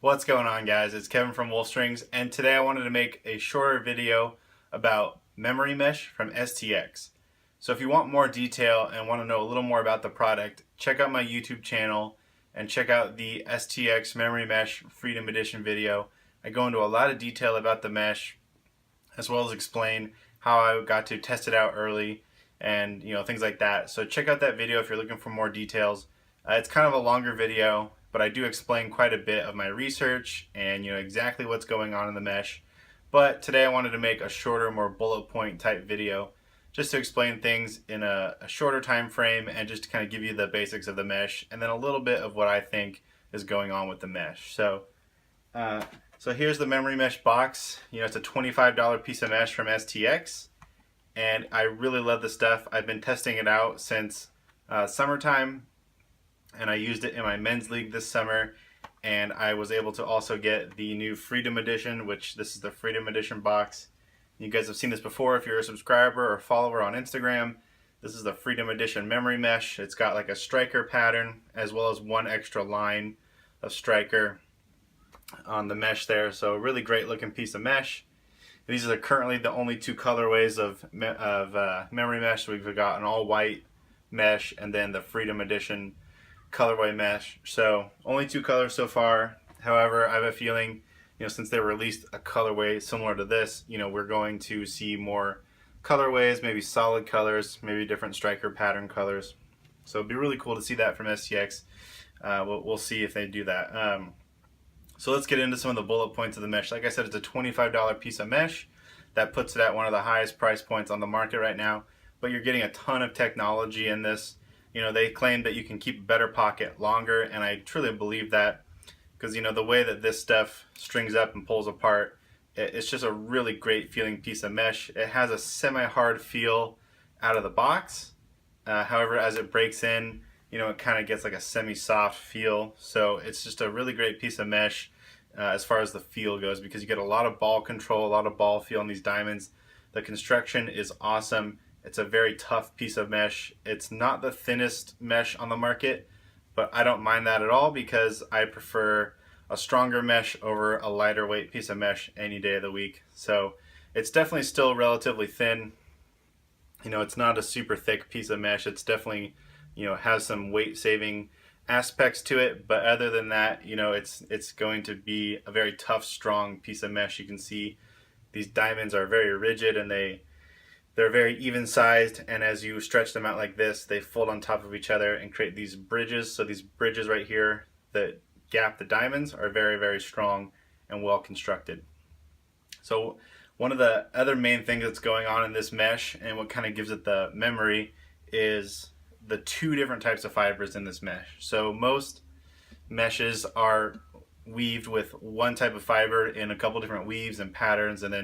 What's going on, guys? It's Kevin from Wolfstrings, and today I wanted to make a shorter video about memory mesh from STX. So if you want more detail and want to know a little more about the product, check out my YouTube channel and check out the STX Memory Mesh Freedom Edition video. I go into a lot of detail about the mesh, as well as explain how I got to test it out early and things like that. So check out that video if you're looking for more details. It's kind of a longer video, but I do explain quite a bit of my research and exactly what's going on in the mesh. But today I wanted to make a shorter, more bullet point type video just to explain things in a shorter time frame and just to kind of give you the basics of the mesh and then a little bit of what I think is going on with the mesh. So here's the memory mesh box. It's a $25 piece of mesh from STX, and I really love the stuff. I've been testing it out since summertime, and I used it in my men's league this summer, and I was able to also get the new Freedom Edition, which this is the Freedom Edition box. You guys have seen this before if you're a subscriber or follower on Instagram. This is the Freedom Edition memory mesh. It's got like a striker pattern as well as one extra line of striker on the mesh there. So a really great looking piece of mesh. These are currently the only two colorways of memory mesh. We've got an all white mesh and then the Freedom Edition colorway mesh. So only two colors so far. However, I have a feeling, since they released a colorway similar to this, we're going to see more colorways, maybe solid colors, maybe different striker pattern colors. So it'd be really cool to see that from STX. We'll see if they do that. So let's get into some of the bullet points of the mesh. Like I said, it's a $25 piece of mesh. That puts it at one of the highest price points on the market right now. But you're getting a ton of technology in this. They claim that you can keep a better pocket longer, and I truly believe that because the way that this stuff strings up and pulls apart, it's just a really great feeling piece of mesh. It has a semi-hard feel out of the box. However, as it breaks in, it kind of gets like a semi-soft feel. So it's just a really great piece of mesh as far as the feel goes, because you get a lot of ball control, a lot of ball feel on these diamonds. The construction is awesome. It's a very tough piece of mesh. It's not the thinnest mesh on the market, but I don't mind that at all because I prefer a stronger mesh over a lighter weight piece of mesh any day of the week. So it's definitely still relatively thin. It's not a super thick piece of mesh. It's definitely, has some weight saving aspects to it, but other than that, it's going to be a very tough, strong piece of mesh. You can see these diamonds are very rigid and they're very even sized, and as you stretch them out like this, they fold on top of each other and create these bridges. So these bridges right here that gap the diamonds are very, very strong and well constructed. So one of the other main things that's going on in this mesh and what kind of gives it the memory is the two different types of fibers in this mesh. So most meshes are weaved with one type of fiber in a couple different weaves and patterns, and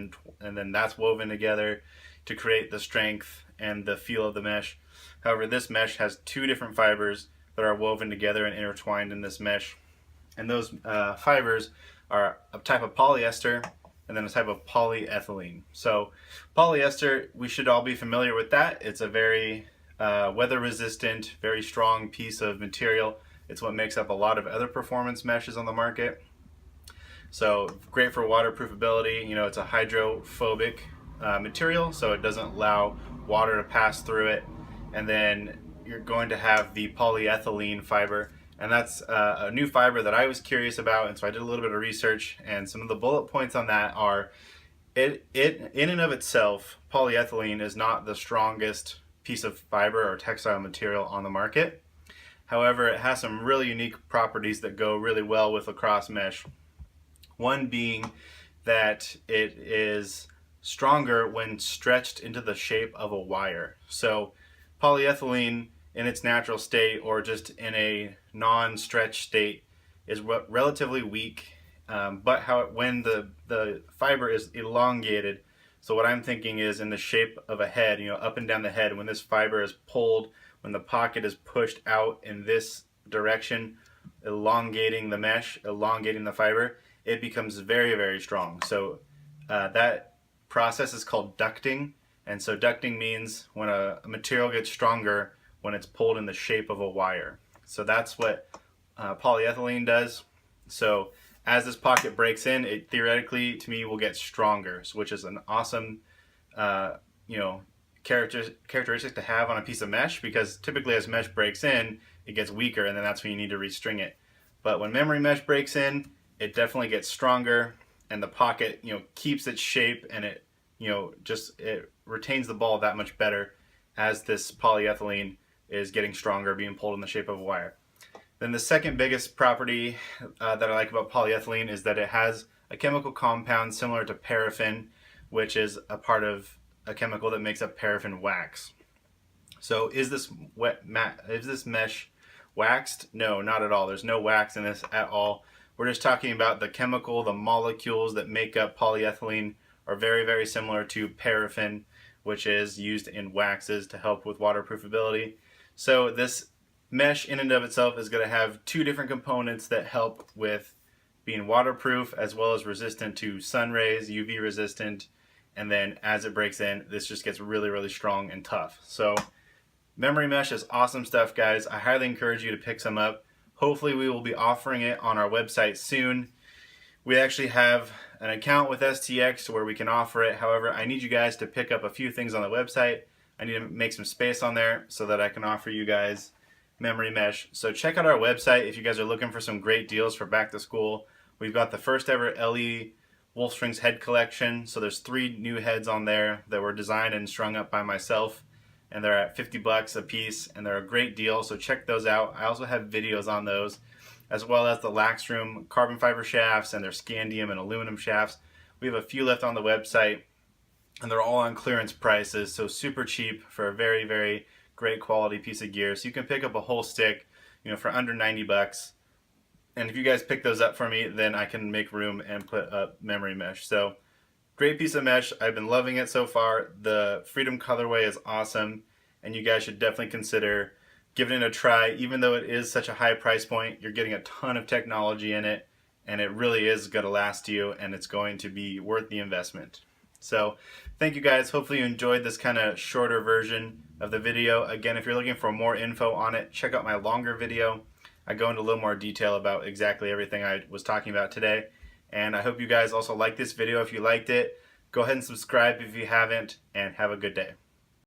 then that's woven together to create the strength and the feel of the mesh. However, this mesh has two different fibers that are woven together and intertwined in this mesh. And those fibers are a type of polyester and then a type of polyethylene. So polyester, we should all be familiar with that. It's a very weather resistant, very strong piece of material. It's what makes up a lot of other performance meshes on the market. So great for waterproof ability. It's a hydrophobic material, so it doesn't allow water to pass through it. And then you're going to have the polyethylene fiber, and that's a new fiber that I was curious about, and so I did a little bit of research, and some of the bullet points on that are it in and of itself, polyethylene is not the strongest piece of fiber or textile material on the market. However, it has some really unique properties that go really well with lacrosse mesh. One being that it is stronger when stretched into the shape of a wire. So polyethylene in its natural state or just in a non-stretched state is relatively weak, but when the fiber is elongated, so what I'm thinking is in the shape of a head, up and down the head, when this fiber is pulled, when the pocket is pushed out in this direction, elongating the mesh, elongating the fiber, it becomes very, very strong. So that process is called ducting, and so ducting means when a material gets stronger when it's pulled in the shape of a wire. So that's what polyethylene does. So as this pocket breaks in, it theoretically to me will get stronger, which is an awesome you know, characteristic to have on a piece of mesh, because typically as mesh breaks in, it gets weaker, and then that's when you need to restring it. But when memory mesh breaks in, it definitely gets stronger, and the pocket, you know, keeps its shape, and it, you know, just it retains the ball that much better as this polyethylene is getting stronger, being pulled in the shape of a wire. Then the second biggest property that I like about polyethylene is that it has a chemical compound similar to paraffin, which is a part of a chemical that makes up paraffin wax. So is this mesh waxed? No, not at all. There's no wax in this at all. We're just talking about the chemical, the molecules that make up polyethylene are very, very similar to paraffin, which is used in waxes to help with waterproofability. So this mesh in and of itself is going to have two different components that help with being waterproof as well as resistant to sun rays, UV resistant, and then as it breaks in, this just gets really, really strong and tough. So memory mesh is awesome stuff, guys. I highly encourage you to pick some up. Hopefully we will be offering it on our website soon. We actually have an account with STX where we can offer it. However, I need you guys to pick up a few things on the website. I need to make some space on there so that I can offer you guys memory mesh. So check out our website if you guys are looking for some great deals for back to school. We've got the first ever LE Wolf Strings head collection. So there's 3 new heads on there that were designed and strung up by myself, and they're at $50 a piece, and they're a great deal. So check those out. I also have videos on those, as well as the Laxroom carbon fiber shafts and their scandium and aluminum shafts. We have a few left on the website, and they're all on clearance prices, so super cheap for a very, very great quality piece of gear. So you can pick up a whole stick, you know, for under $90. And if you guys pick those up for me, then I can make room and put up memory mesh. So great piece of mesh. I've been loving it so far. The Freedom colorway is awesome, and you guys should definitely consider giving it a try. Even though it is such a high price point, you're getting a ton of technology in it, and it really is going to last you, and it's going to be worth the investment. So thank you guys. Hopefully you enjoyed this kind of shorter version of the video. Again, if you're looking for more info on it, check out my longer video. I go into a little more detail about exactly everything I was talking about today. And I hope you guys also like this video. If you liked it, go ahead and subscribe if you haven't, and have a good day.